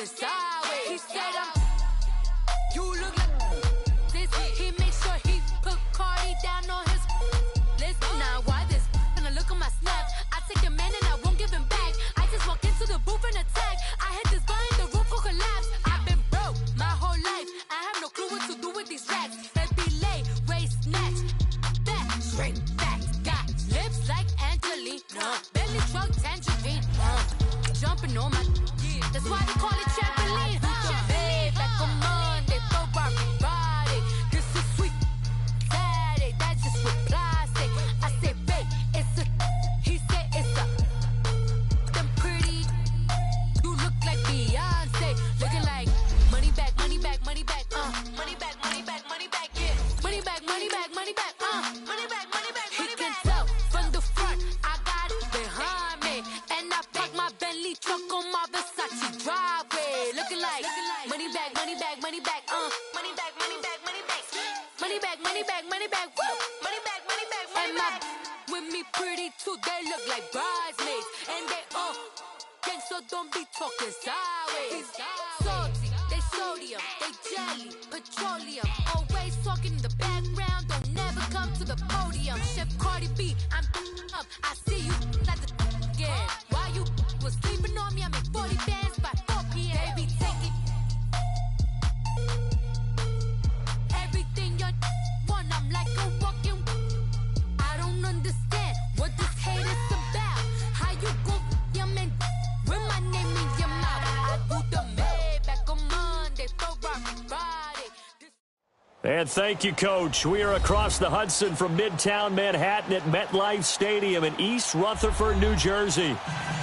talking sideways. He said you look like this. He made sure he put Cardi down on his list. Now why this? When I look at my snap, I take a man and I won't give him back. I just walk into the booth and attack. I hit this button, the roof will collapse. I've been broke my whole life. I have no clue what to do with these racks. They be late, waist snatch, back, straight back. Got lips like Angelina, belly truck tangerine. Jumping on my, that's why they call it trampoline. Babe, back on Monday, throw body. This is sweet Saturday, that's just with plastic. I say, babe, it's a, he said it's a, them pretty, you look like Beyonce, looking like money back, money back, money back, money back, money back, money back, yeah, money back, money back, money back, money back, money back, he can tell from the front, I got it behind me, and I park my Bentley truck on my Versace driveway, looking like money back, money back, money back, money back, money back, money back, money back, money back, money back, woo, money back, money back, money back, with me pretty too, they look like bridesmaids, and they gang, so don't be talking sideways. Salty, they sodium, they jelly, petroleum. Always talking in the background, don't never come to the podium. Chef Cardi B, I'm up. I see you at the again. While you was sleeping on me, I make 40 bands by 4 p.m. Baby, take it. Everything you want, I'm like a walking. I don't understand what this hate is about. How you go, your man? With my name in your mouth, I do the Maybach on Monday, for Friday. And thank you, Coach. We are across the Hudson from Midtown Manhattan at MetLife Stadium in East Rutherford, New Jersey.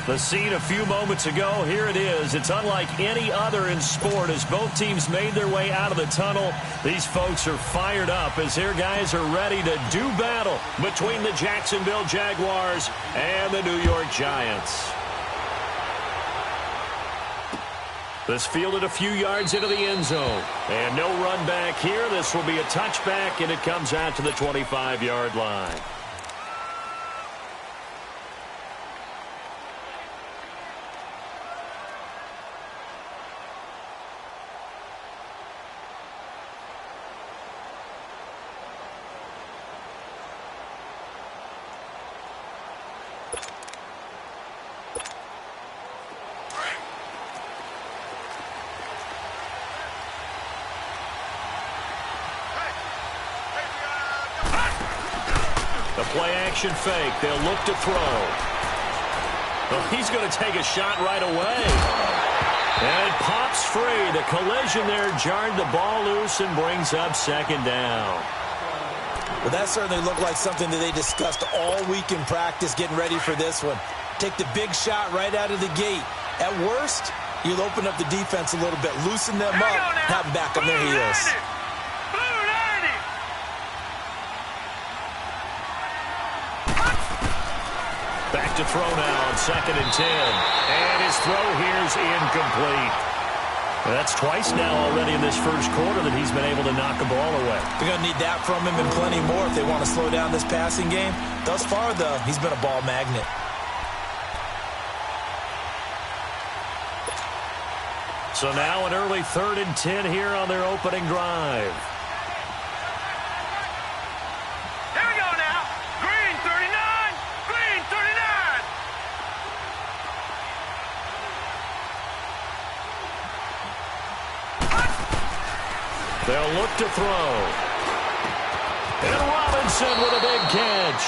The scene a few moments ago, here it is. It's unlike any other in sport as both teams made their way out of the tunnel. These folks are fired up as their guys are ready to do battle between the Jacksonville Jaguars and the New York Giants. This fielded a few yards into the end zone. And no run back here. This will be a touchback, and it comes out to the 25-yard line. Play-action fake. They'll look to throw. Well, he's going to take a shot right away. And it pops free. The collision there jarred the ball loose and brings up second down. Well, that certainly looked like something that they discussed all week in practice getting ready for this one. Take the big shot right out of the gate. At worst, you'll open up the defense a little bit, loosen them up, have them back on their heels. Back to throw now on 2nd and 10. And his throw here's incomplete. That's twice now already in this first quarter that he's been able to knock a ball away. They're going to need that from him and plenty more if they want to slow down this passing game. Thus far, though, he's been a ball magnet. So now an early 3rd and 10 here on their opening drive. They'll look to throw. And Robinson with a big catch.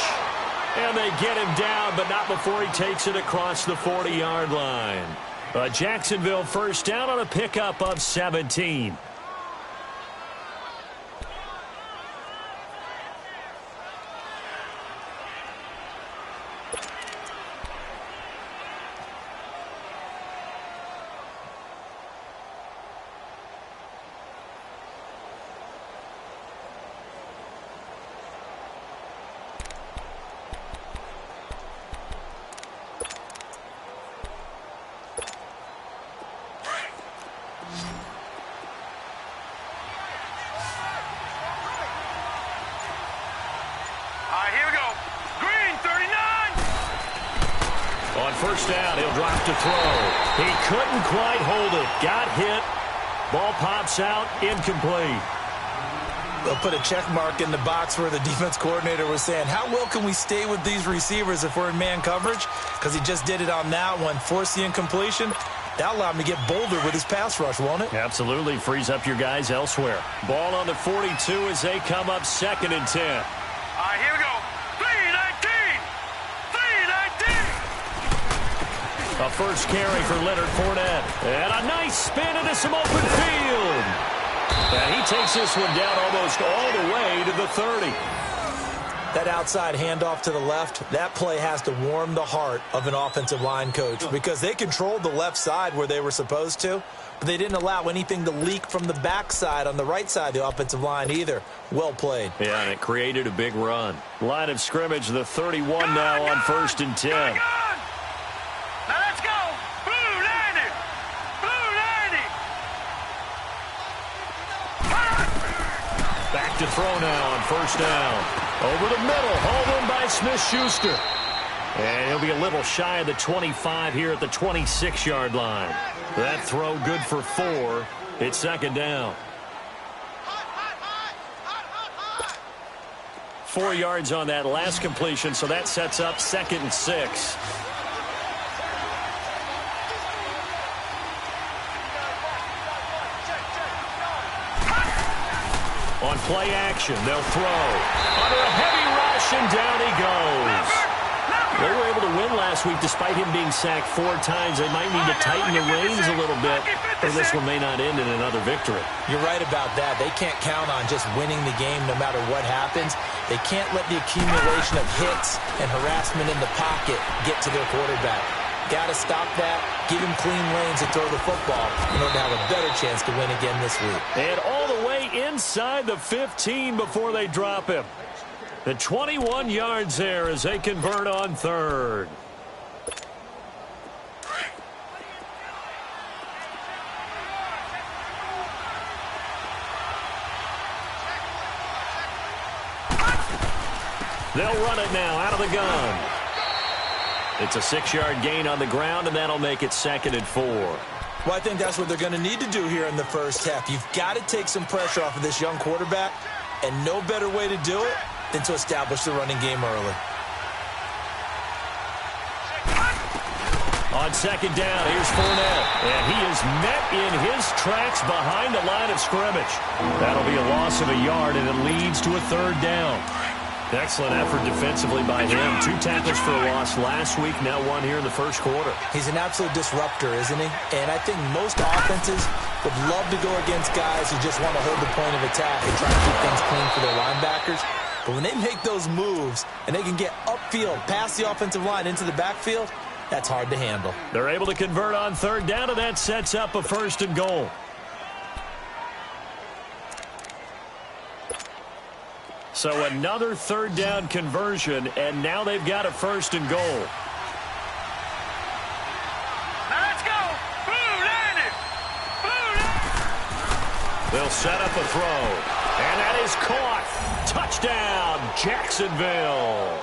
And they get him down, but not before he takes it across the 40-yard line. Jacksonville first down on a pickup of 17. first down. He'll drop to throw. He couldn't quite hold it. Got hit. Ball pops out. Incomplete. They'll put a check mark in the box where the defense coordinator was saying, how well can we stay with these receivers if we're in man coverage? Because he just did it on that one. Forced the incompletion. That'll allow him to get bolder with his pass rush, won't it? Absolutely. Frees up your guys elsewhere. Ball on the 42 as they come up 2nd and 10. All right, here we go. 3-19. 3-19. A first carry for Leonard Fournette. And a nice spin into some open field. And he takes this one down almost all the way to the 30. That outside handoff to the left, that play has to warm the heart of an offensive line coach because they controlled the left side where they were supposed to, but they didn't allow anything to leak from the backside on the right side of the offensive line either. Well played. Yeah, and it created a big run. Line of scrimmage, the 31 now on 1st and 10. Now let's go. Blue landing. Blue landing. Back to throw now on 1st down. Over the middle, hauled in by Smith-Schuster. And he'll be a little shy of the 25 here at the 26-yard line. That throw good for 4. It's 2nd down. 4 yards on that last completion, so that sets up 2nd and 6. On play action, they'll throw. Under a heavy rush, and down he goes. They were able to win last week despite him being sacked 4 times. They might need to tighten the reins a little bit, or this one may not end in another victory. You're right about that. They can't count on just winning the game no matter what happens. They can't let the accumulation of hits and harassment in the pocket get to their quarterback. Got to stop that, give him clean lanes to throw the football in order to have a better chance to win again this week. And all the way inside the 15 before they drop him. The 21 yards there as they convert on 3rd. They'll run it now out of the gun. It's a 6-yard gain on the ground, and that'll make it 2nd and 4. Well, I think that's what they're going to need to do here in the first half. You've got to take some pressure off of this young quarterback, and no better way to do it than to establish the running game early. On 2nd down, here's Fournette, and he is met in his tracks behind the line of scrimmage. That'll be a loss of a yard, and it leads to a 3rd down. Excellent effort defensively by him. 2 tackles for a loss last week, now 1 here in the first quarter. He's an absolute disruptor, isn't he? And I think most offenses would love to go against guys who just want to hold the point of attack and try to keep things clean for their linebackers. But when they make those moves and they can get upfield, past the offensive line into the backfield, that's hard to handle. They're able to convert on 3rd down, and that sets up a 1st and goal. So another 3rd down conversion, and now they've got a 1st and goal. Now let's go. Blue landing. Blue landing. They'll set up a throw, and that is caught. Touchdown, Jacksonville.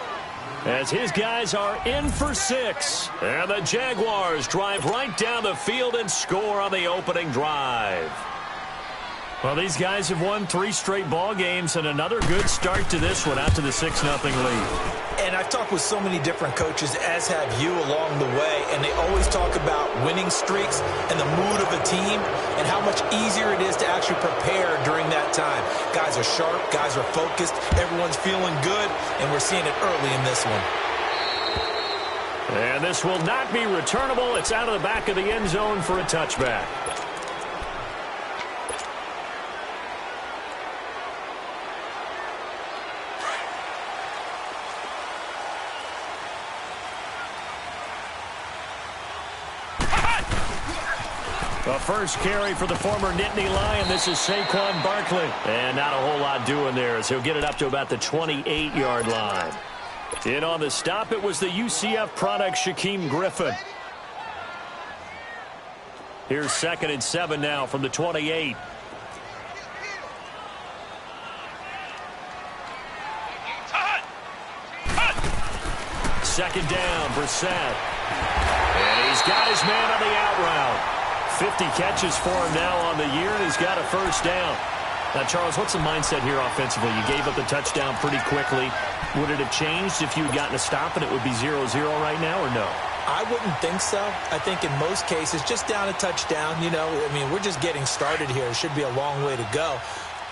As his guys are in for 6. And the Jaguars drive right down the field and score on the opening drive. Well, these guys have won 3 straight ball games, and another good start to this one out to the 6-0 lead. And I've talked with so many different coaches, as have you, along the way, and they always talk about winning streaks and the mood of a team and how much easier it is to actually prepare during that time. Guys are sharp, guys are focused, everyone's feeling good, and we're seeing it early in this one. And this will not be returnable. It's out of the back of the end zone for a touchback. A first carry for the former Nittany Lion. This is Saquon Barkley. And not a whole lot doing there as he'll get it up to about the 28-yard line. In on the stop, it was the UCF product, Shaquem Griffin. Here's 2nd and 7 now from the 28. Second down, Brissett. And he's got his man on the out route. 50 catches for him now on the year, and he's got a first down. Now, Charles, what's the mindset here offensively? You gave up the touchdown pretty quickly. Would it have changed if you had gotten a stop and it would be 0-0 right now, or no? I wouldn't think so. I think in most cases, just down a touchdown, we're just getting started here. It should be a long way to go.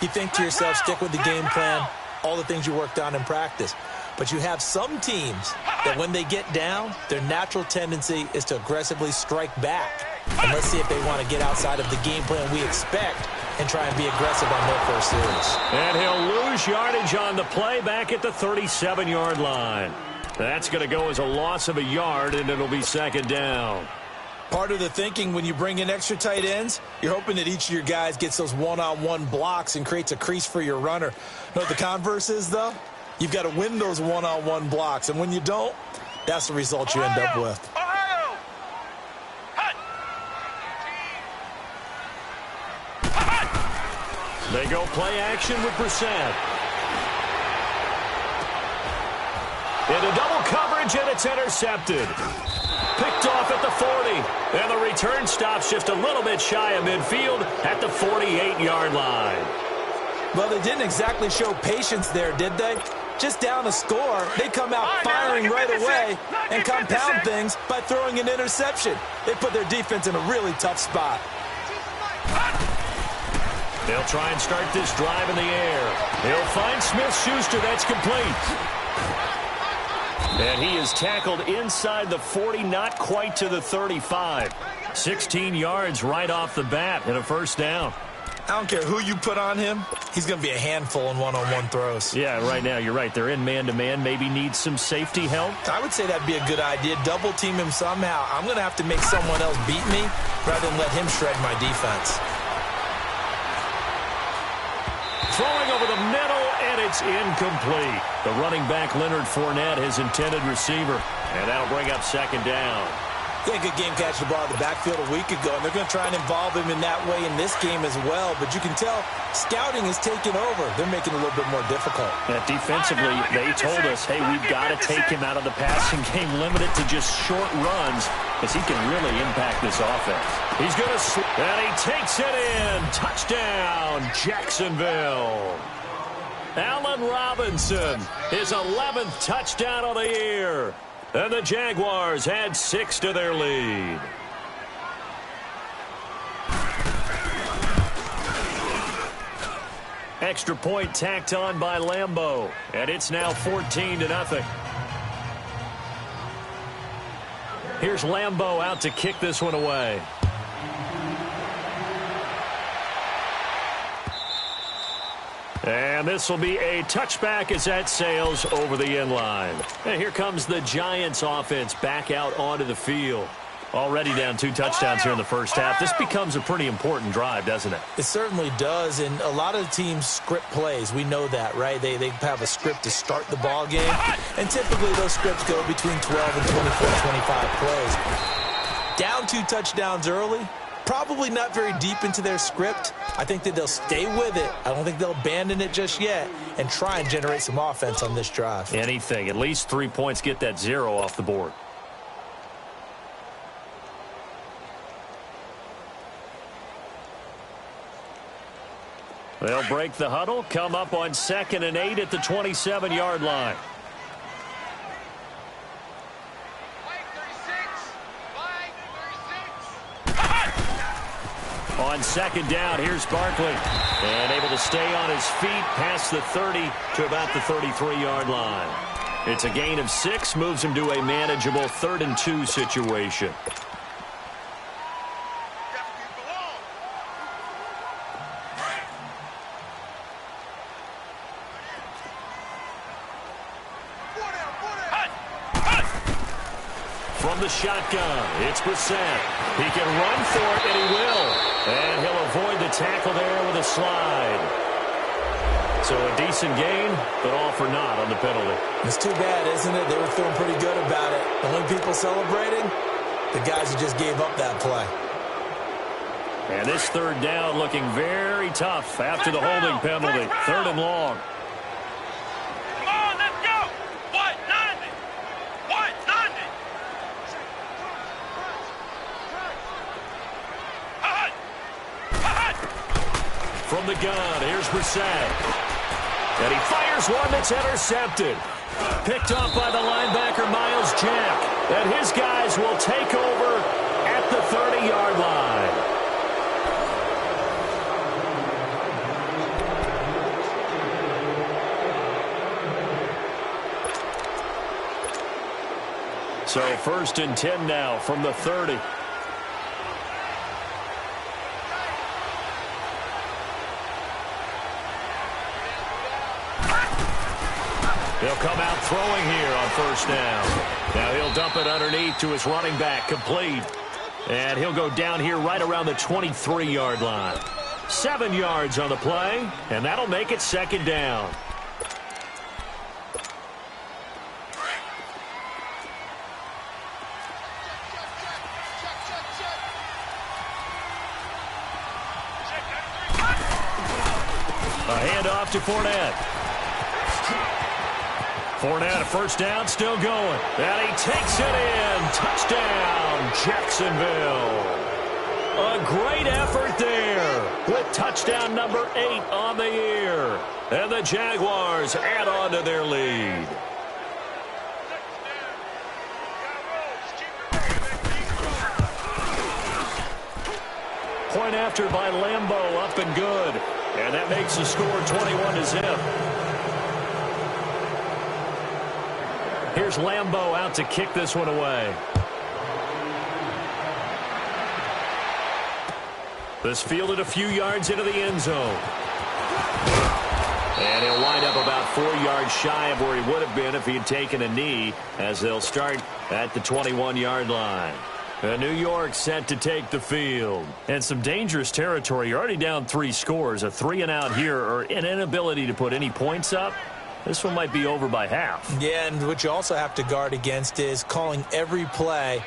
You think to yourself, stick with the game plan, all the things you worked on in practice. But you have some teams that when they get down, their natural tendency is to aggressively strike back. And let's see if they want to get outside of the game plan we expect and try and be aggressive on their first series. And he'll lose yardage on the play back at the 37-yard line. That's going to go as a loss of a yard, and it'll be second down. Part of the thinking when you bring in extra tight ends, you're hoping that each of your guys gets those one-on-one blocks and creates a crease for your runner. You know what the converse is, though? You've got to win those one-on-one blocks, and when you don't, that's the result you end up with. They go play action with Brissett. Into double coverage, and it's intercepted. Picked off at the 40. And the return stops just a little bit shy of midfield at the 48-yard line. Well, they didn't exactly show patience there, did they? Just down a score, they come out firing right away and compound things by throwing an interception. They put their defense in a really tough spot. They'll try and start this drive in the air. He'll find Smith-Schuster. That's complete. And he is tackled inside the 40, not quite to the 35. 16 yards right off the bat and a first down. I don't care who you put on him. He's going to be a handful in one-on-one throws. Yeah, right now, you're right. They're in man-to-man. Maybe need some safety help. I would say that'd be a good idea. Double team him somehow. I'm going to have to make someone else beat me rather than let him shred my defense. Throwing over the middle, and it's incomplete. The running back, Leonard Fournette, his intended receiver. And that'll bring up second down. He had a good game catching the ball in the backfield a week ago, and they're going to try and involve him in that way in this game as well. But you can tell scouting is taking over. They're making it a little bit more difficult. Yeah, defensively, they told us, hey, we've got to take him out of the passing game, limit it to just short runs, because he can really impact this offense. He's going to and he takes it in. Touchdown, Jacksonville. Allen Robinson, his 11th touchdown of the year. And the Jaguars add 6 to their lead. Extra point tacked on by Lambeau. And it's now 14-0. Here's Lambeau out to kick this one away. And this will be a touchback as that sails over the end line. And here comes the Giants offense back out onto the field. Already down 2 touchdowns here in the first half. This becomes a pretty important drive, doesn't it? It certainly does, and a lot of the teams script plays. We know that, right? They have a script to start the ball game, and typically those scripts go between 12 and 24, 25 plays. Down 2 touchdowns early, probably not very deep into their script. I think that they'll stay with it. I don't think they'll abandon it just yet and try and generate some offense on this drive. Anything. At least 3 points, get that 0 off the board. They'll break the huddle, come up on 2nd and 8 at the 27-yard line. On 2nd down, here's Barkley. And able to stay on his feet past the 30 to about the 33-yard line. It's a gain of 6, moves him to a manageable 3rd and 2 situation. From the shotgun, it's Brissett. He can run for it, and he will. And he'll avoid the tackle there with a slide. So a decent gain, but all for naught on the penalty. It's too bad, isn't it? They were feeling pretty good about it. The only people celebrating, the guys who just gave up that play. And this 3rd down looking very tough after the holding penalty. 3rd and long. Come on, let's go. What? Nothing. What? Nothing. from the gun. Here's Brissett. And he fires one that's intercepted. Picked off by the linebacker, Miles Jack. And his guys will take over at the 30-yard line. So 1st and 10 now from the 30. He'll come out throwing here on 1st down. Now he'll dump it underneath to his running back, complete. And he'll go down here right around the 23-yard line. 7 yards on the play, and that'll make it 2nd down. A handoff to Fournette. Fournette, a 1st down, still going. And he takes it in. Touchdown, Jacksonville. A great effort there with touchdown number 8 on the year. And the Jaguars add on to their lead. Point after by Lambeau, up and good. And that makes the score 21-0. Here's Lambeau out to kick this one away. This fielded a few yards into the end zone. And he'll wind up about 4 yards shy of where he would have been if he had taken a knee, as they'll start at the 21-yard line. New York set to take the field. And some dangerous territory. You're already down 3 scores. A 3-and-out here, or an inability to put any points up. This one might be over by half. Yeah, and what you also have to guard against is calling every play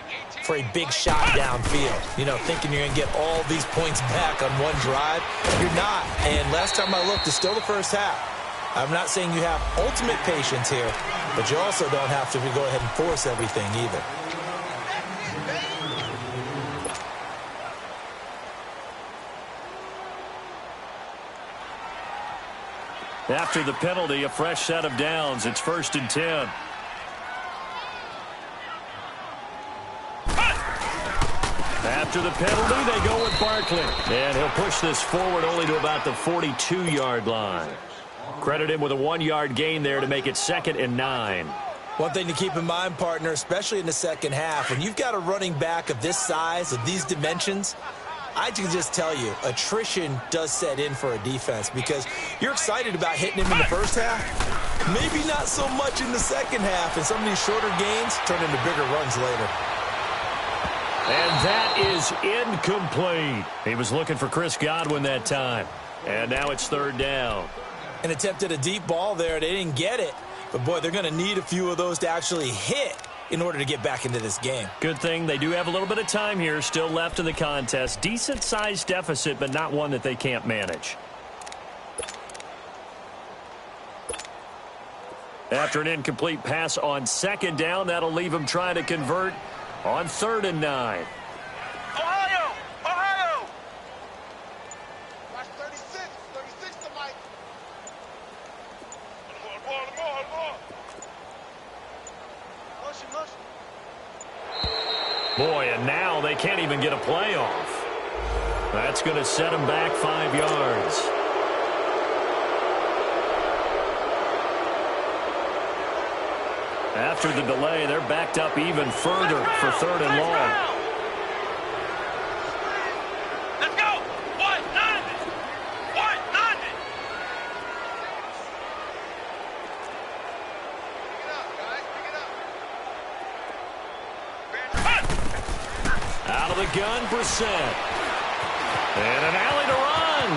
for a big shot downfield. You know, thinking you're going to get all these points back on one drive. You're not. And last time I looked, it's still the 1st half. I'm not saying you have ultimate patience here, but you also don't have to go ahead and force everything either. After the penalty, a fresh set of downs. It's 1st and 10. After the penalty, they go with Barkley. And he'll push this forward only to about the 42-yard line. Credit him with a 1-yard gain there to make it 2nd and 9. One thing to keep in mind, partner, especially in the 2nd half, when you've got a running back of this size, of these dimensions, I can just tell you, attrition does set in for a defense because you're excited about hitting him in the 1st half. Maybe not so much in the 2nd half, and some of these shorter gains turn into bigger runs later. And that is incomplete. He was looking for Chris Godwin that time. And now it's 3rd down. An attempt at a deep ball there. They didn't get it. But, boy, they're going to need a few of those to actually hit in order to get back into this game. Good thing they do have a little bit of time here still left in the contest. Decent-sized deficit, but not one that they can't manage. After an incomplete pass on 2nd down, that'll leave them trying to convert on 3rd and 9. Ohio! Ohio! Watch 36 to Mike. More. Boy, and now they can't even get a play off. That's going to set them back 5 yards. After the delay, they're backed up even further for 3rd and long. Let's go! What? Nothing! What? Nothing! Pick it up, guys. Pick it up. Out of the gun, Brissett. And an alley to run.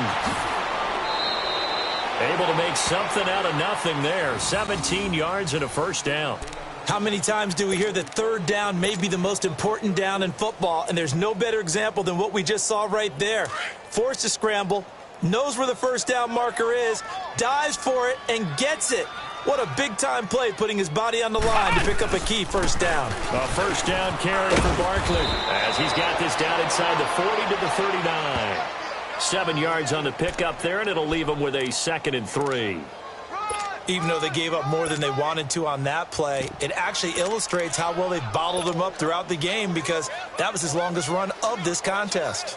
Able to make something out of nothing there. 17 yards and a 1st down. How many times do we hear that 3rd down may be the most important down in football, and there's no better example than what we just saw right there. Forced to scramble, knows where the 1st down marker is, dives for it, and gets it. What a big-time play, putting his body on the line to pick up a key 1st down. A 1st down carry for Barkley as he's got this down inside the 40 to the 39. 7 yards on the pickup there, and it'll leave them with a 2nd and 3. Even though they gave up more than they wanted to on that play, it actually illustrates how well they bottled them up throughout the game because that was his longest run of this contest.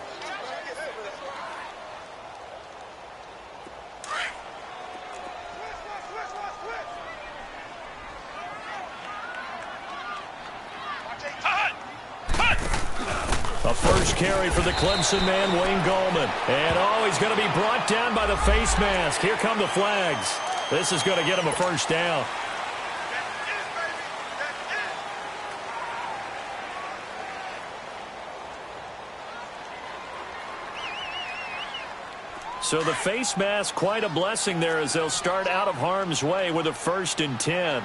A first carry for the Clemson man, Wayne Gallman. And, he's going to be brought down by the face mask. Here come the flags. This is going to get him a first down. So the face mask, quite a blessing there as they'll start out of harm's way with a 1st and 10.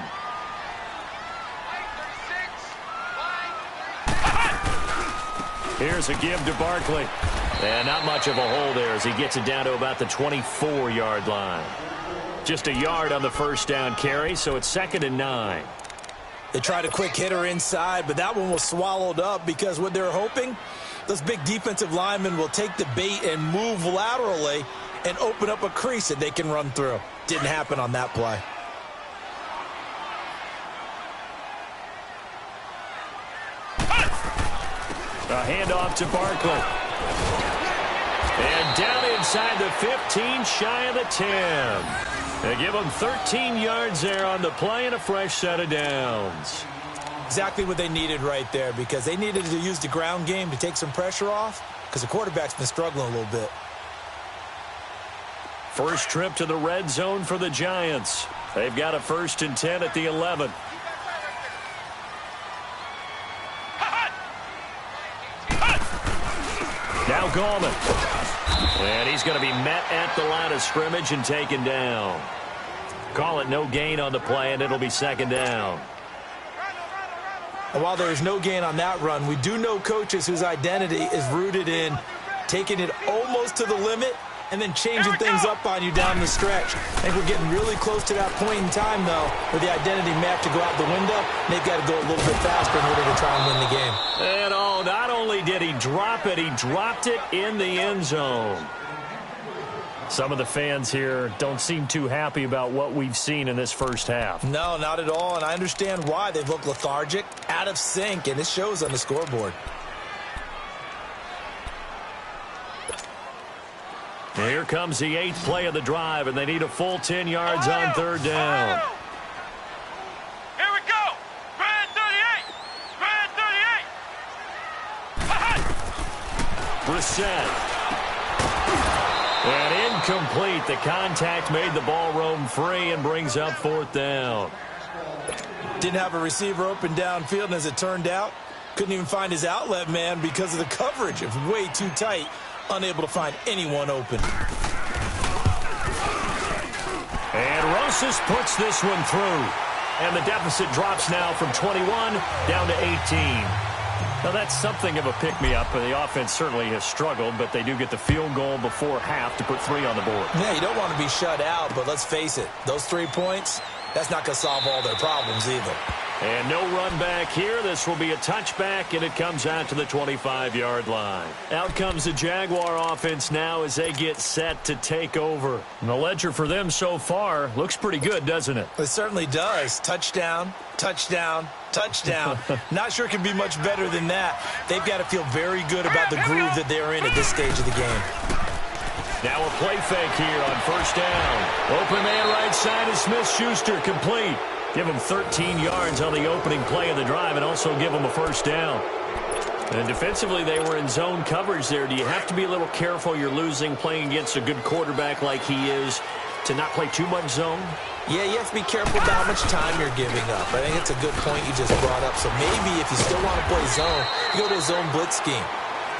Here's a give to Barkley. And not much of a hole there as he gets it down to about the 24-yard line. Just a yard on the first down carry, so it's 2nd and 9. They tried a quick hitter inside, but that one was swallowed up because what they're hoping, those big defensive linemen will take the bait and move laterally and open up a crease that they can run through. Didn't happen on that play. A handoff to Barkley. And down inside the 15, shy of the 10. They give them 13 yards there on the play and a fresh set of downs. Exactly what they needed right there because they needed to use the ground game to take some pressure off because the quarterback's been struggling a little bit. First trip to the red zone for the Giants. They've got a 1st and 10 at the 11. Now Gallman. And he's going to be met at the line of scrimmage and taken down. Call it no gain on the play, and it'll be 2nd down. And while there is no gain on that run, we do know coaches whose identity is rooted in taking it almost to the limit and then changing things up on you down the stretch. I think we're getting really close to that point in time, though, where the identity may have to go out the window, and they've got to go a little bit faster in order to try and win the game. And not only did he drop it, he dropped it in the end zone. Some of the fans here don't seem too happy about what we've seen in this first half. No, not at all, and I understand why. They've looked lethargic, out of sync, and it shows on the scoreboard. Here comes the 8th play of the drive, and they need a full 10 yards on 3rd down. Here we go. Red 38. Red 38. Brissett. And incomplete. The contact made the ball roam free and brings up 4th down. Didn't have a receiver open downfield, and as it turned out, couldn't even find his outlet man because of the coverage. It was way too tight. Unable to find anyone open. And Rosas puts this one through. And the deficit drops now from 21 down to 18. Now, that's something of a pick-me-up. The offense certainly has struggled, but they do get the field goal before half to put 3 on the board. Yeah, you don't want to be shut out, but let's face it. Those 3 points, that's not going to solve all their problems either. And no run back here. This will be a touchback, and it comes out to the 25-yard line. Out comes the Jaguar offense now as they get set to take over. And the ledger for them so far looks pretty good, doesn't it? It certainly does. Touchdown, touchdown, touchdown. Not sure it can be much better than that. They've got to feel very good about the groove that they're in at this stage of the game. Now a play fake here on 1st down. Open man right side is Smith-Schuster, complete. Give them 13 yards on the opening play of the drive and also give them a 1st down. And defensively, they were in zone coverage there. Do you have to be a little careful? You're losing playing against a good quarterback like he is to not play too much zone? Yeah, you have to be careful about how much time you're giving up. I think it's a good point you just brought up. So maybe if you still want to play zone, you go to a zone blitz scheme.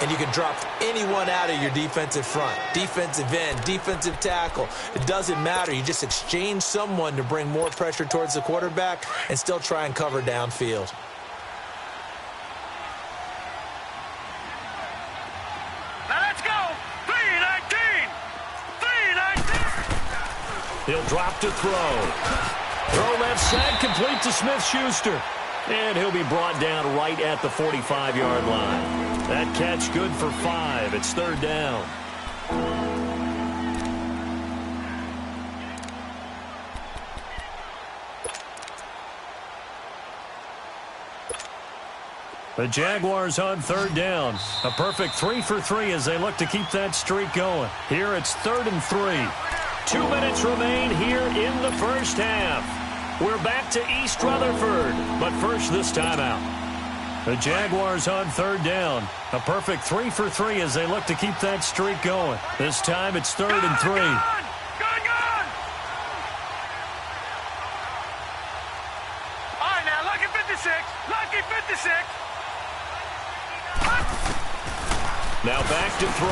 And you can drop anyone out of your defensive front, defensive end, defensive tackle. It doesn't matter. You just exchange someone to bring more pressure towards the quarterback and still try and cover downfield. Now let's go. 3-19. 3-19. He'll drop to throw. Throw left side, complete to Smith-Schuster. And he'll be brought down right at the 45-yard line. That catch good for 5. It's 3rd down. The Jaguars on third down. A perfect 3 for 3 as they look to keep that streak going. Here it's 3rd and 3. 2 minutes remain here in the first half. We're back to East Rutherford, but first this timeout. The Jaguars on third down. A perfect 3 for 3 as they look to keep that streak going. This time it's 3rd and 3. Gone! All right, now, lucky 56. Lucky 56. Now back to throw.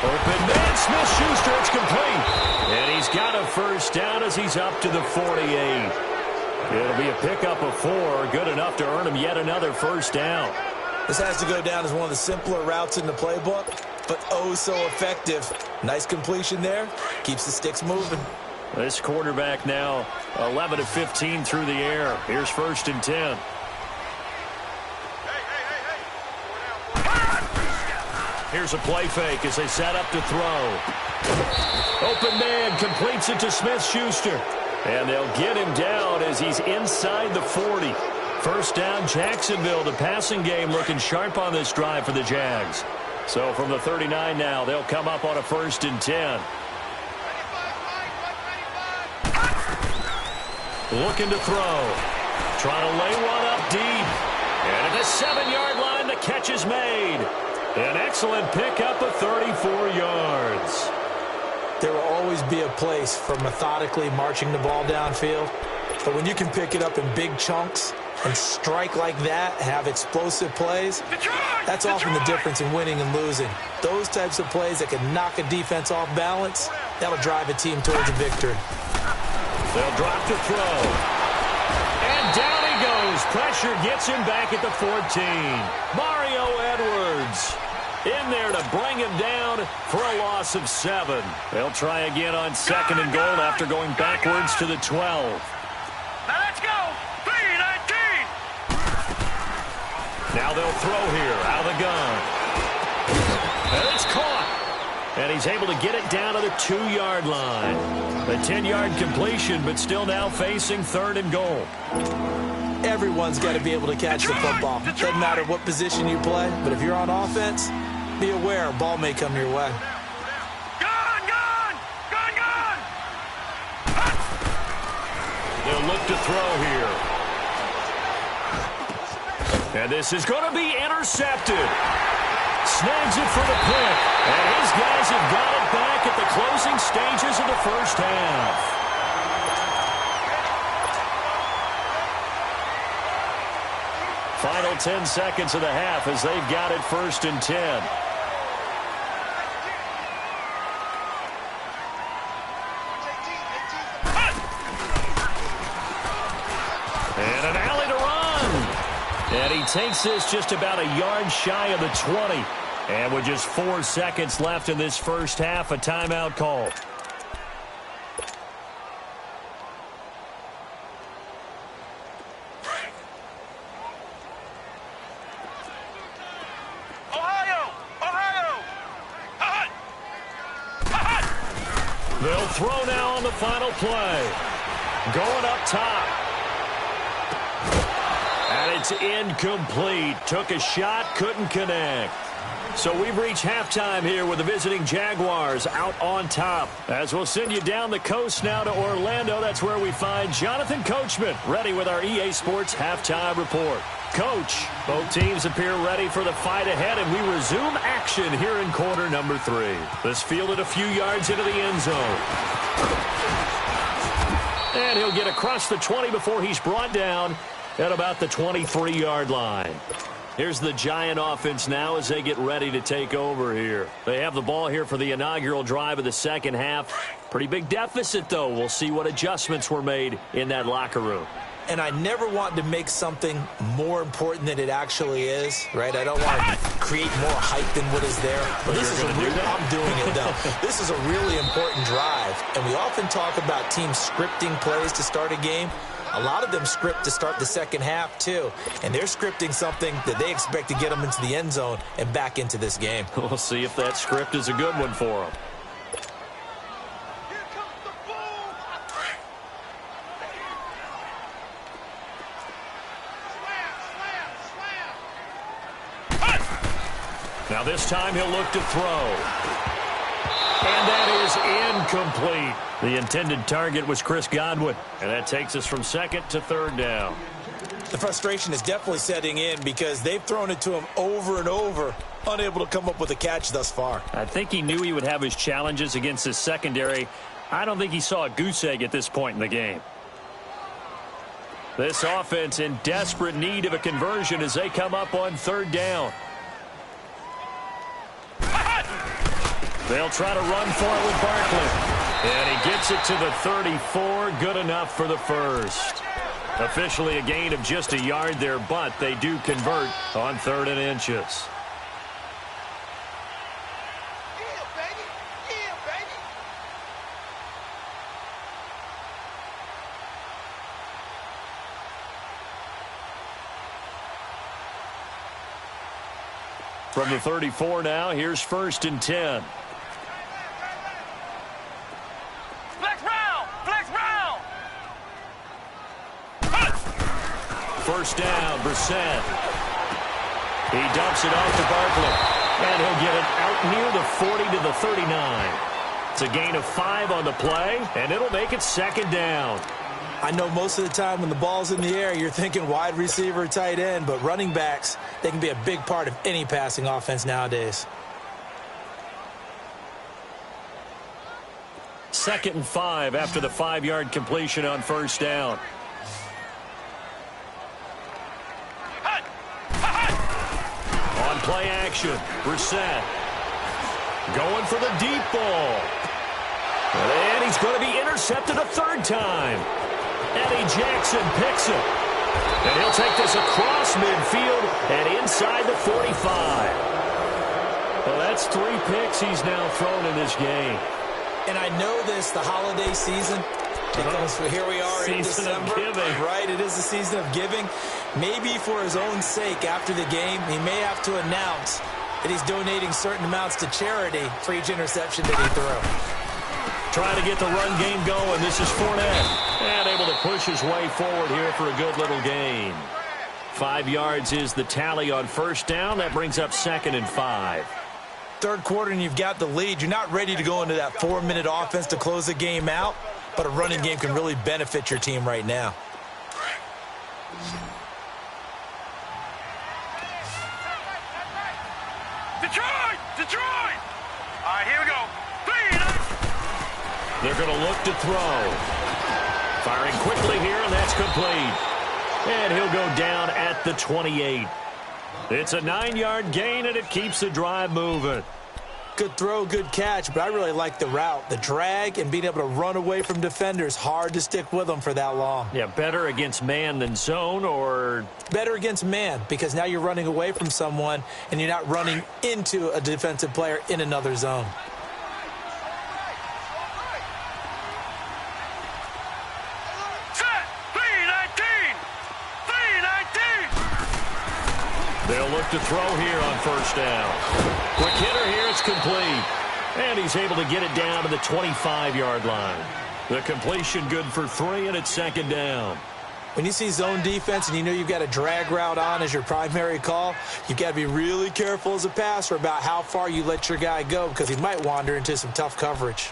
Open man, Smith-Schuster, it's complete. And he's got a first down as he's up to the 48. It'll be a pickup of 4, good enough to earn him yet another first down. This has to go down as one of the simpler routes in the playbook, but oh so effective. Nice completion there. Keeps the sticks moving. This quarterback now 11 of 15 through the air. Here's 1st and 10. Here's a play fake as they set up to throw. Open man completes it to Smith-Schuster. And they'll get him down as he's inside the 40. First down, Jacksonville. The passing game looking sharp on this drive for the Jags. So from the 39 now, they'll come up on a 1st and 10. Looking to throw. Trying to lay one up deep. And at the 7-yard line, the catch is made. An excellent pickup of 34 yards. There will always be a place for methodically marching the ball downfield. But when you can pick it up in big chunks and strike like that, have explosive plays, that's often the difference in winning and losing. Those types of plays that can knock a defense off balance, that'll drive a team towards a victory. They'll drop to throw. And down he goes. Pressure gets him back at the 14. Mario Edwards in there to bring him down for a loss of 7. They'll try again on 2nd and goal after going backwards to the 12. Now let's go. 3-19. Now they'll throw here out of the gun. And it's caught. And he's able to get it down to the 2-yard line. A 10-yard completion, but still now facing 3rd and goal. Everyone's got to be able to catch the football. Doesn't matter what position you play, but if you're on offense, be aware a ball may come your way. Gone! They'll look to throw here. And this is going to be intercepted. Snags it for the pick. And his guys have got it back at the closing stages of the first half. Final 10 seconds of the half as they've got it 1st and 10. And an alley to run. And he takes this just about a yard shy of the 20. And with just 4 seconds left in this first half, a timeout call. They'll throw now on the final play. Going up top. And it's incomplete. Took a shot, couldn't connect. So we've reached halftime here with the visiting Jaguars out on top. As we'll send you down the coast now to Orlando. That's where we find Jonathan Coachman ready with our EA Sports halftime report. Coach, both teams appear ready for the fight ahead, and we resume action here in quarter number 3. This fielded a few yards into the end zone. And he'll get across the 20 before he's brought down at about the 23-yard line. Here's the Giant offense now as they get ready to take over here. They have the ball here for the inaugural drive of the second half. Pretty big deficit, though. We'll see what adjustments were made in that locker room. And I never want to make something more important than it actually is, right? I don't want to create more hype than what is there. But this is I'm doing it, though. This is a really important drive. And we often talk about teams scripting plays to start a game. A lot of them script to start the second half, too. And they're scripting something that they expect to get them into the end zone and back into this game. We'll see if that script is a good one for them. Now this time he'll look to throw. And that is incomplete. The intended target was Chris Godwin. And that takes us from second to third down. The frustration is definitely setting in because they've thrown it to him over and over, unable to come up with a catch thus far. I think he knew he would have his challenges against his secondary. I don't think he saw a goose egg at this point in the game. This offense in desperate need of a conversion as they come up on third down. They'll try to run for it with Barkley. And he gets it to the 34. Good enough for the first. Officially a gain of just a yard there, but they do convert on 3rd and inches. Yeah, baby. Yeah, baby. From the 34 now, here's 1st and 10. Flex round! Flex round! First down, Brissett. He dumps it off to Barkley. And he'll get it out near the 40 to the 39. It's a gain of 5 on the play, and it'll make it 2nd down. I know most of the time when the ball's in the air, you're thinking wide receiver, tight end, but running backs, they can be a big part of any passing offense nowadays. 2nd and 5 after the 5-yard completion on first down. On play action, Brissett going for the deep ball. And he's going to be intercepted a 3rd time. Eddie Jackson picks it. And he'll take this across midfield and inside the 45. Well, that's 3 picks he's now thrown in this game. And I know this, the holiday season, because here we are in December. Right, it is the season of giving. Maybe for his own sake after the game, he may have to announce that he's donating certain amounts to charity for each interception that he threw. Trying to get the run game going. This is Fournette. And able to push his way forward here for a good little gain. 5 yards is the tally on first down. That brings up 2nd and 5. 3rd quarter and you've got the lead. You're not ready to go into that 4-minute offense to close the game out, but a running game can really benefit your team right now. Detroit! Detroit! All right, here we go. They're going to look to throw. Firing quickly here, and that's complete. And he'll go down at the 28. It's a 9-yard gain, and it keeps the drive moving. Good throw, good catch, but I really like the route. The drag and being able to run away from defenders. Hard to stick with them for that long. Yeah, better against man than zone, or? Better against man, because now you're running away from someone, and you're not running into a defensive player in another zone. They'll look to throw here on first down. Quick hitter here, it's complete. And he's able to get it down to the 25-yard line. The completion good for 3, and it's 2nd down. When you see zone defense and you know you've got a drag route on as your primary call, you've got to be really careful as a passer about how far you let your guy go because he might wander into some tough coverage.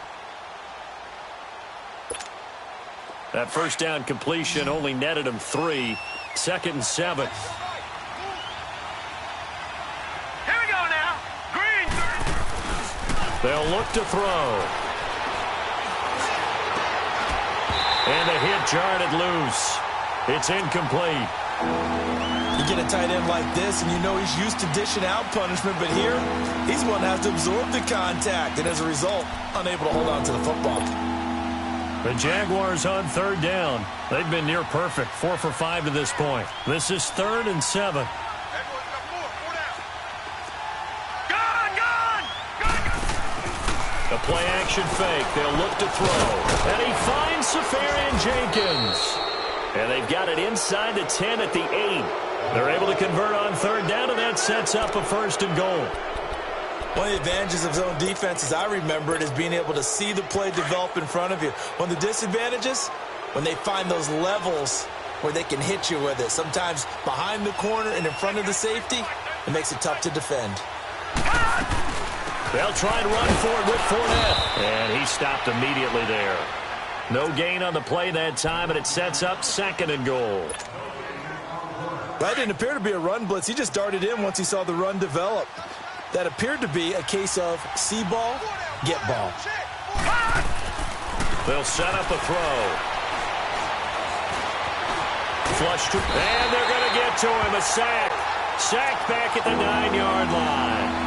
That first down completion only netted him 3. 2nd and 7. They'll look to throw. And a hit jarred it loose. It's incomplete. You get a tight end like this, and you know he's used to dishing out punishment, but here, he's the one that has to absorb the contact, and as a result, unable to hold on to the football. The Jaguars on 3rd down. They've been near perfect, 4 for 5 to this point. This is 3rd and 7. The play-action fake. They'll look to throw. And he finds Safarian Jenkins. And they've got it inside the 10 at the 8. They're able to convert on 3rd down, and that sets up a 1st and goal. One of the advantages of zone defense, as I remember it, is being able to see the play develop in front of you. One of the disadvantages, when they find those levels where they can hit you with it. Sometimes behind the corner and in front of the safety, it makes it tough to defend. They'll try and run for it with Fournette. And he stopped immediately there. No gain on the play that time, and it sets up 2nd and goal. That didn't appear to be a run blitz. He just darted in once he saw the run develop. That appeared to be a case of see ball, get ball. They'll set up a throw. Flush to, and they're going to get to him. A sack. Sack back at the 9-yard line.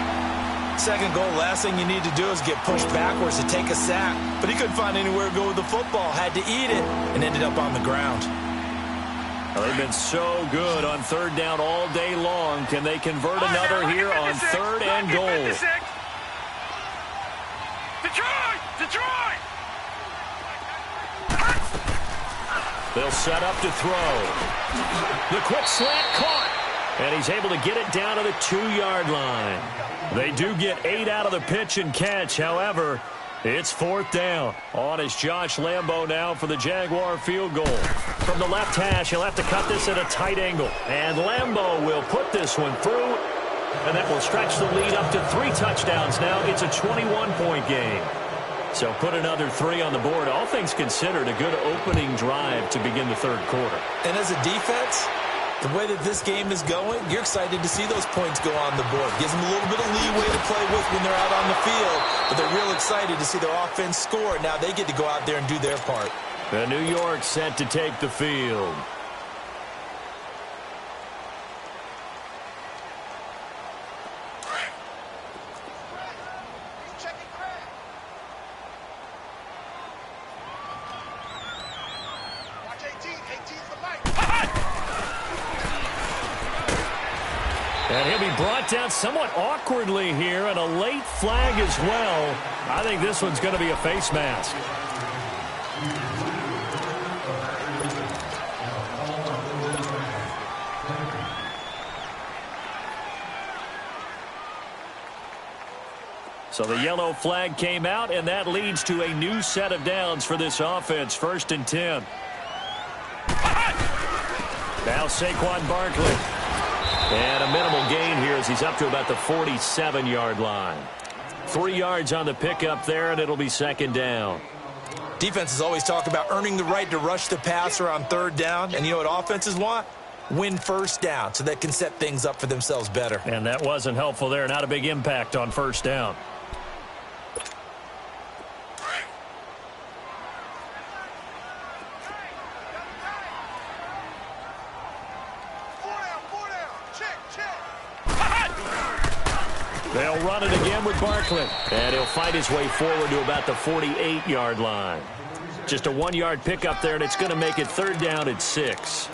2nd goal, last thing you need to do is get pushed backwards to take a sack. But he couldn't find anywhere to go with the football. Had to eat it and ended up on the ground. Well, they've been so good on 3rd down all day long. Can they convert another here on 3rd and goal? Detroit! They'll set up to throw. The quick slant caught. And he's able to get it down to the 2-yard line. They do get 8 out of the pitch and catch. However, it's 4th down. On is Josh Lambo now for the Jaguar field goal. From the left hash, he'll have to cut this at a tight angle. And Lambo will put this one through. And that will stretch the lead up to 3 touchdowns now. It's a 21-point game. So put another 3 on the board. All things considered, a good opening drive to begin the 3rd quarter. And as a defense, the way that this game is going, you're excited to see those points go on the board. Gives them a little bit of leeway to play with when they're out on the field, but they're real excited to see their offense score. Now they get to go out there and do their part. The New York set to take the field. And he'll be brought down somewhat awkwardly here, and a late flag as well. I think this one's going to be a face mask. So the yellow flag came out, and that leads to a new set of downs for this offense. 1st and 10. Now Saquon Barkley. And a minimal gain here as he's up to about the 47-yard line. 3 yards on the pickup there, and it'll be 2nd down. Defenses always talk about earning the right to rush the passer on 3rd down. And you know what offenses want? Win 1st down so they can set things up for themselves better. And that wasn't helpful there. Not a big impact on 1st down. They'll run it again with Barkley. And he'll fight his way forward to about the 48-yard line. Just a 1-yard pickup there, and it's going to make it 3rd down at 6.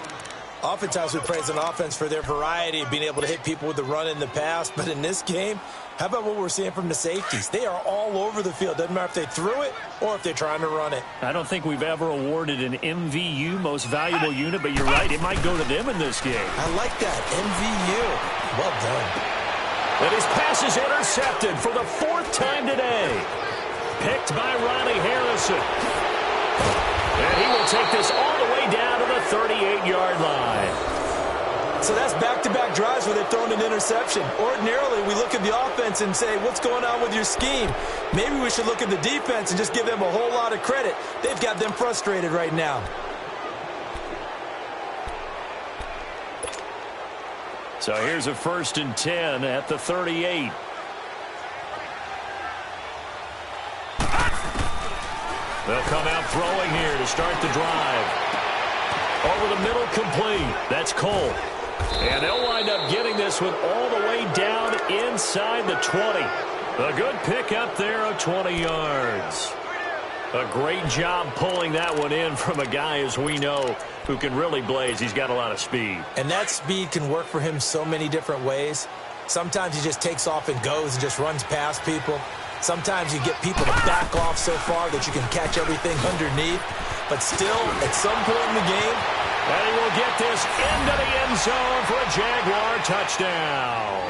Oftentimes we praise an offense for their variety of being able to hit people with the run in the pass. But in this game, how about what we're seeing from the safeties? They are all over the field. Doesn't matter if they threw it or if they're trying to run it. I don't think we've ever awarded an MVU, most valuable unit, but you're right, it might go to them in this game. I like that, MVU. Well done. And his pass is intercepted for the 4th time today. Picked by Ronnie Harrison. And he will take this all the way down to the 38-yard line. So that's back-to-back drives where they've thrown an interception. Ordinarily, we look at the offense and say, what's going on with your scheme? Maybe we should look at the defense and just give them a whole lot of credit. They've got them frustrated right now. So here's a 1st and 10 at the 38. They'll come out throwing here to start the drive. Over the middle, complete. That's Cole. And they'll wind up getting this one all the way down inside the 20. A good pickup there of 20 yards. A great job pulling that one in from a guy, as we know, who can really blaze. He's got a lot of speed. And that speed can work for him so many different ways. Sometimes he just takes off and goes and just runs past people. Sometimes you get people to back off so far that you can catch everything underneath. But still, at some point in the game, and he will get this into the end zone for a Jaguar touchdown.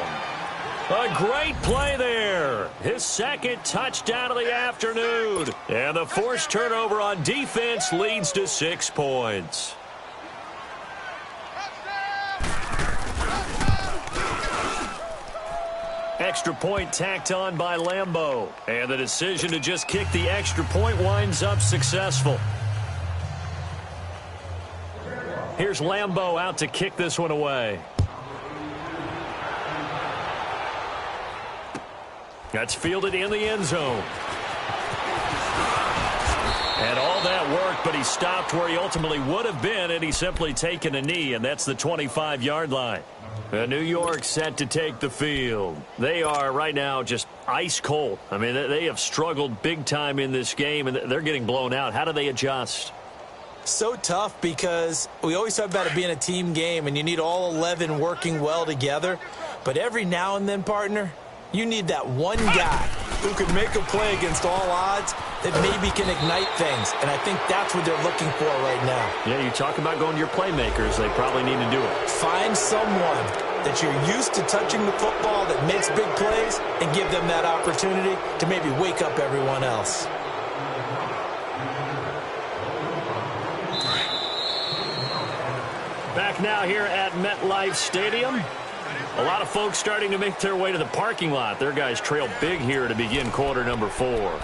A great play there. His 2nd touchdown of the afternoon. And the forced turnover on defense leads to 6 points. Extra point tacked on by Lambeau. And the decision to just kick the extra point winds up successful. Here's Lambeau out to kick this one away. That's fielded in the end zone. And all that work, but he stopped where he ultimately would have been, and he's simply taken a knee, and that's the 25-yard line. New York set to take the field. They are right now just ice cold. I mean, they have struggled big time in this game, and they're getting blown out. How do they adjust? So tough because we always talk about it being a team game, and you need all 11 working well together. But every now and then, partner, you need that one guy who could make a play against all odds that maybe can ignite things. And I think that's what they're looking for right now. Yeah, you talk about going to your playmakers. They probably need to do it. Find someone that you're used to touching the football that makes big plays and give them that opportunity to maybe wake up everyone else. Back now here at MetLife Stadium. A lot of folks starting to make their way to the parking lot. Their guys trail big here to begin quarter number 4.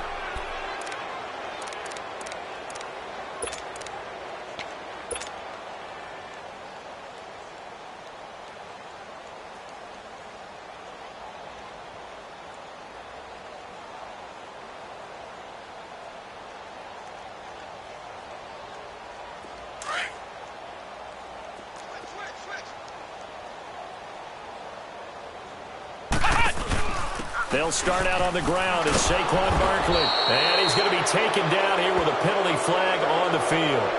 They'll start out on the ground. It's Saquon Barkley. And he's going to be taken down here with a penalty flag on the field.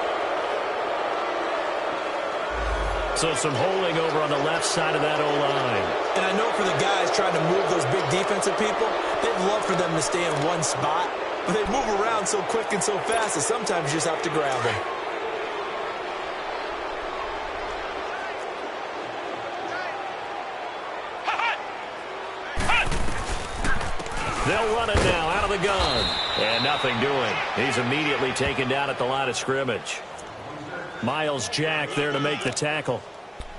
So some holding over on the left side of that O-line. And I know for the guys trying to move those big defensive people, they'd love for them to stay in one spot. But they move around so quick and so fast that sometimes you just have to grab them. They'll run it now out of the gun. And nothing doing. He's immediately taken down at the line of scrimmage. Miles Jack there to make the tackle.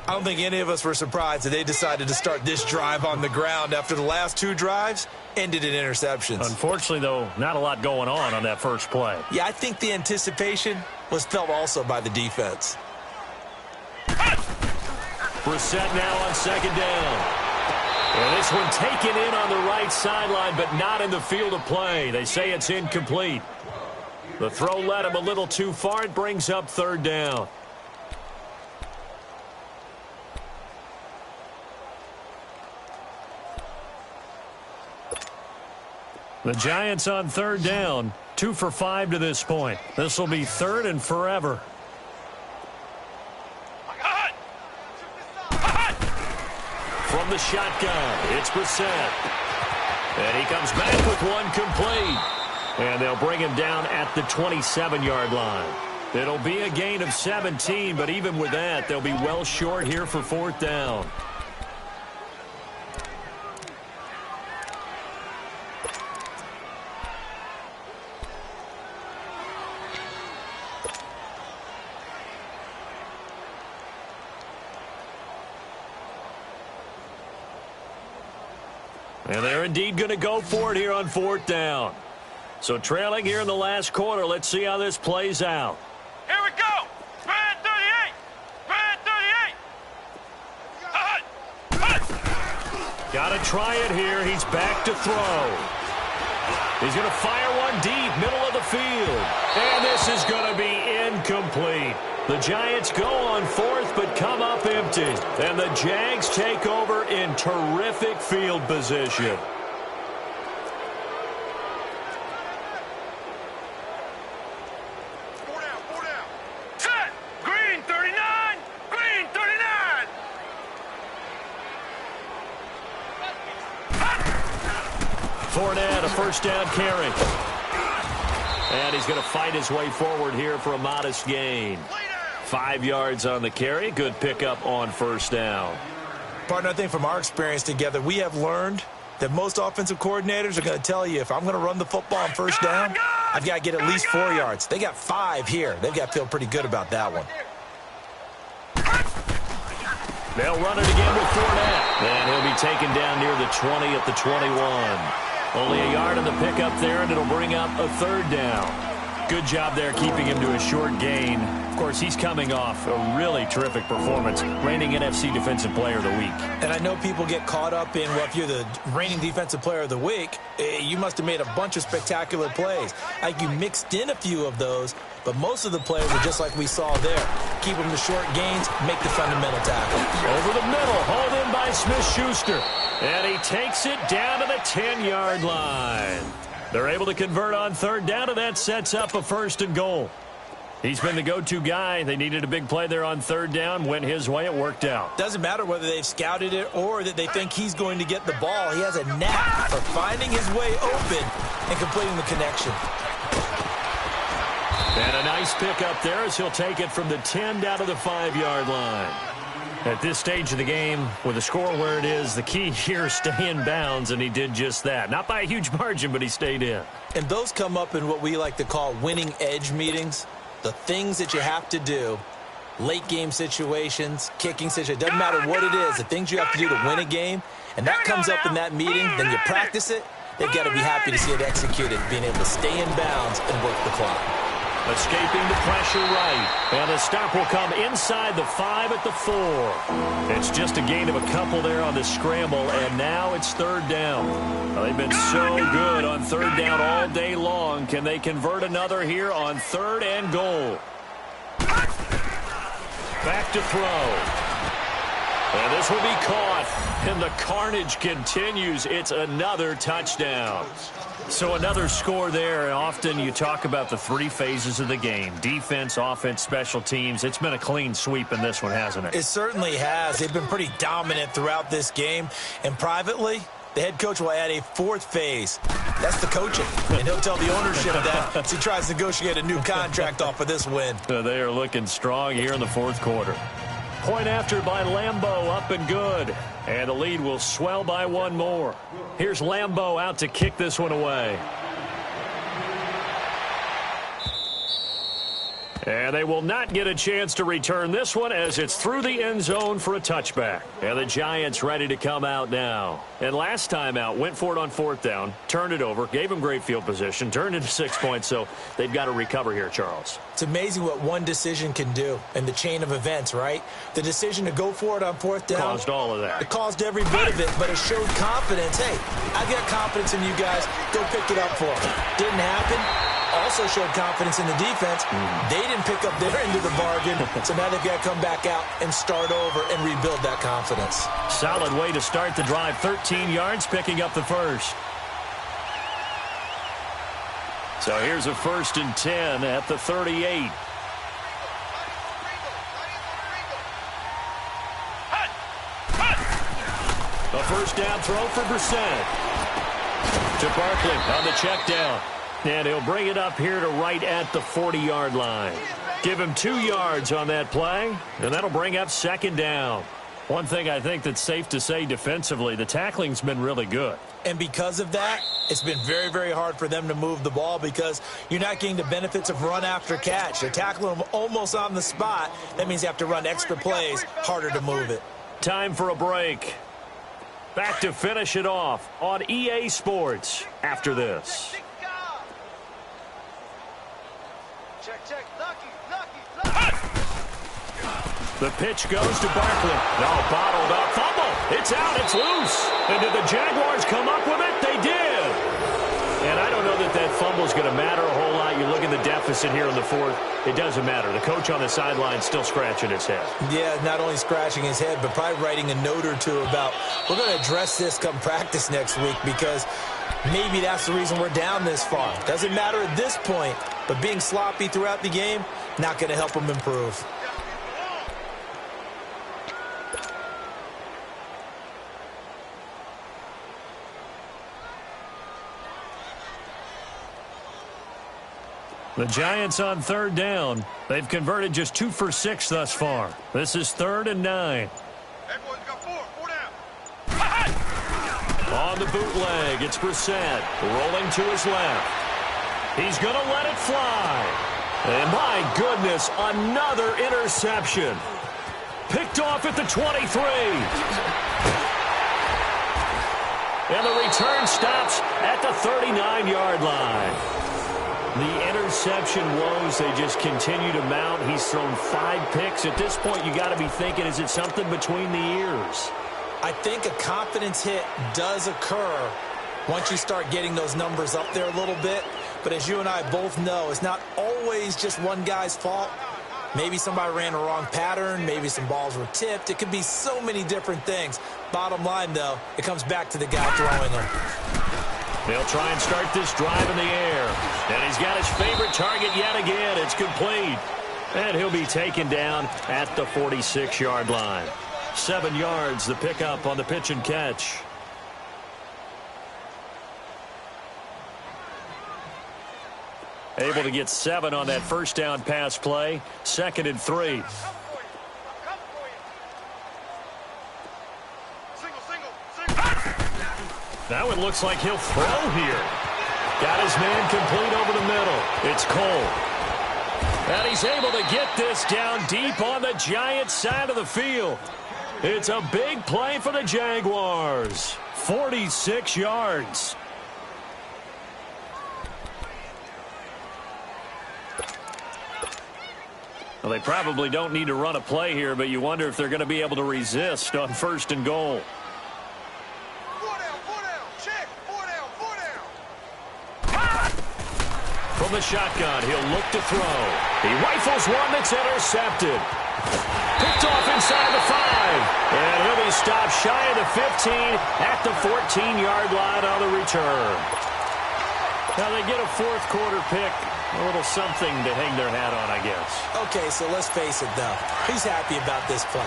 I don't think any of us were surprised that they decided to start this drive on the ground after the last 2 drives ended in interceptions. Unfortunately, though, not a lot going on that first play. Yeah, I think the anticipation was felt also by the defense. Brissett now on second down. And this one taken in on the right sideline, but not in the field of play. They say it's incomplete. The throw led him a little too far. It brings up third down. The Giants on third down. 2 for 5 to this point. This will be third and forever. From the shotgun, it's Brissett. And he comes back with one complete. And they'll bring him down at the 27-yard line. It'll be a gain of 17, but even with that, they'll be well short here for fourth down. And they're indeed going to go for it here on fourth down. So trailing here in the last quarter. Let's see how this plays out. Here we go. Red 38. Red 38. Got to try it here. He's back to throw. He's going to fire one deep, middle of the field. And this is going to be incomplete. The Giants go on fourth, but come up empty. And the Jags take over in terrific field position. Four down. Set. Green 39. Green 39. Fournette, a first down carry. And he's going to fight his way forward here for a modest gain. 5 yards on the carry. Good pickup on first down. Partner, I think from our experience together, we have learned that most offensive coordinators are going to tell you if I'm going to run the football on first down, I've got to get at least 4 yards. They got 5 here. They've got to feel pretty good about that one. They'll run it again with Fournette. And he'll be taken down near the 20 at the 21. Only a yard on the pickup there, and it'll bring up a third down. Good job there keeping him to a short gain. Of course, he's coming off a really terrific performance, reigning NFC Defensive Player of the Week. And I know people get caught up in, well, if you're the reigning Defensive Player of the Week, you must have made a bunch of spectacular plays. Like you mixed in a few of those, but most of the plays are just like we saw there. Keep them to short gains, make the fundamental tackle. Over the middle, hauled in by Smith-Schuster. And he takes it down to the 10-yard line. They're able to convert on third down, and that sets up a 1st and goal. He's been the go-to guy. They needed a big play there on third down. Went his way. It worked out. Doesn't matter whether they've scouted it or that they think he's going to get the ball. He has a knack for finding his way open and completing the connection. And a nice pickup there as he'll take it from the 10 down to the 5-yard line. At this stage of the game, with the score where it is, the key here is stay in bounds, and he did just that. Not by a huge margin, but he stayed in. And those come up in what we like to call winning edge meetings. The things that you have to do, late game situations, kicking situations, doesn't matter what it is, the things you have to do to win a game, and that comes up in that meeting, then you practice it, they've got to be happy to see it executed, being able to stay in bounds and work the clock. Escaping the pressure right. And the stop will come inside the 5 at the 4. It's just a gain of a couple there on the scramble, and now it's third down. Well, they've been so good on third down all day long. Can they convert another here on 3rd and goal? Back to throw. And this will be caught. And the carnage continues. It's another touchdown. So another score there. Often you talk about the 3 phases of the game. Defense, offense, special teams. It's been a clean sweep in this one, hasn't it? It certainly has. They've been pretty dominant throughout this game. And privately, the head coach will add a 4th phase. That's the coaching. And he'll tell the ownership that as he tries to negotiate a new contract off of this win. They are looking strong here in the 4th quarter. Point after by Lambeau, up and good. And the lead will swell by 1 more. Here's Lambeau out to kick this one away. And they will not get a chance to return this one as it's through the end zone for a touchback. And the Giants ready to come out now. And last time out, went for it on 4th down, turned it over, gave them great field position, turned it to 6 points, so they've got to recover here, Charles. It's amazing what one decision can do in the chain of events, right? The decision to go for it on 4th down. Caused all of that. It caused every bit of it, but it showed confidence. Hey, I've got confidence in you guys. Go pick it up for me. Didn't happen. Also showed confidence in the defense. They didn't pick up their end of the bargain, so now they've got to come back out and start over and rebuild that confidence. Solid way to start the drive. 13 yards, picking up the 1st. So here's a 1st and 10 at the 38. A 1st down throw for Brissett. To Barkley on the check down. And he'll bring it up here to right at the 40-yard line. Give him 2 yards on that play, and that'll bring up 2nd down. One thing I think that's safe to say defensively, the tackling's been really good. And because of that, it's been very, very hard for them to move the ball because you're not getting the benefits of run after catch. They're tackling them almost on the spot. That means you have to run extra plays, harder to move it. Time for a break. Back to finish it off on EA Sports after this. The pitch goes to Barkley. No, bottled up. Fumble. It's out. It's loose. And did the Jaguars come up with it? They did. And I don't know that that fumble is going to matter a whole lot. You look at the deficit here in the 4th. It doesn't matter. The coach on the sideline still scratching his head. Yeah, not only scratching his head, but probably writing a note or two about, we're going to address this come practice next week because maybe that's the reason we're down this far. Doesn't matter at this point, but being sloppy throughout the game, not going to help them improve. The Giants on 3rd down. They've converted just 2 for 6 thus far. This is 3rd and 9. Everyone's got 4 down. On the bootleg, it's Brissett rolling to his left. He's going to let it fly. And my goodness, another interception. Picked off at the 23. And the return stops at the 39-yard line. The interception woes, they just continue to mount. He's thrown 5 picks. At this point, you got to be thinking, is it something between the ears? I think a confidence hit does occur once you start getting those numbers up there a little bit. But as you and I both know, it's not always just one guy's fault. Maybe somebody ran a wrong pattern. Maybe some balls were tipped. It could be so many different things. Bottom line, though, it comes back to the guy throwing them. They'll try and start this drive in the air. And he's got his favorite target yet again. It's complete. And he'll be taken down at the 46-yard line. 7 yards, the pickup on the pitch and catch. Able to get 7 on that first down pass play. 2nd and 3. That one looks like he'll throw here. Got his man complete over the middle. It's Cole. And he's able to get this down deep on the Giants side of the field. It's a big play for the Jaguars. 46 yards. Well, they probably don't need to run a play here, but you wonder if they're going to be able to resist on 1st and goal. 4 down, check, 4 down. From the shotgun, he'll look to throw. He rifles one that's intercepted. Picked off inside the 5. And he'll be stopped shy of the 15 at the 14-yard line on the return. Now they get a 4th quarter pick. A little something to hang their hat on, I guess. Okay, so let's face it, though. Who's happy about this play?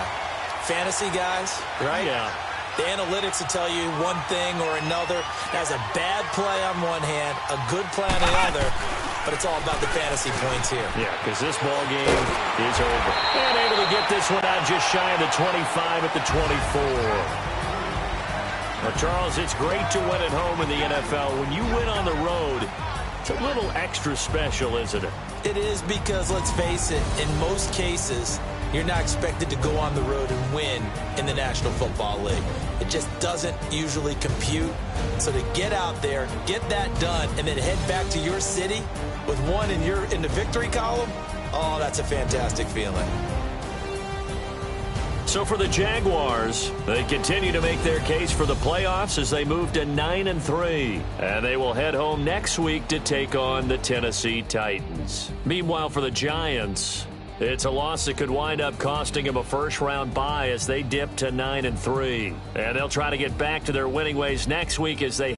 Fantasy guys, right? Yeah. The analytics will tell you one thing or another. That's a bad play on one hand, a good play on the other, but it's all about the fantasy points here. Yeah, because this ball game is over. And able to get this one out just shy of the 25 at the 24. Well, Charles, it's great to win at home in the NFL. When you win on the road, it's a little extra special, isn't it? It is because, let's face it, in most cases, you're not expected to go on the road and win in the National Football League. It just doesn't usually compute. So to get out there, get that done, and then head back to your city with one in the victory column, oh, that's a fantastic feeling. So for the Jaguars, they continue to make their case for the playoffs as they move to 9-3. And they will head home next week to take on the Tennessee Titans. Meanwhile, for the Giants, it's a loss that could wind up costing them a first-round bye as they dip to 9-3. And they'll try to get back to their winning ways next week as they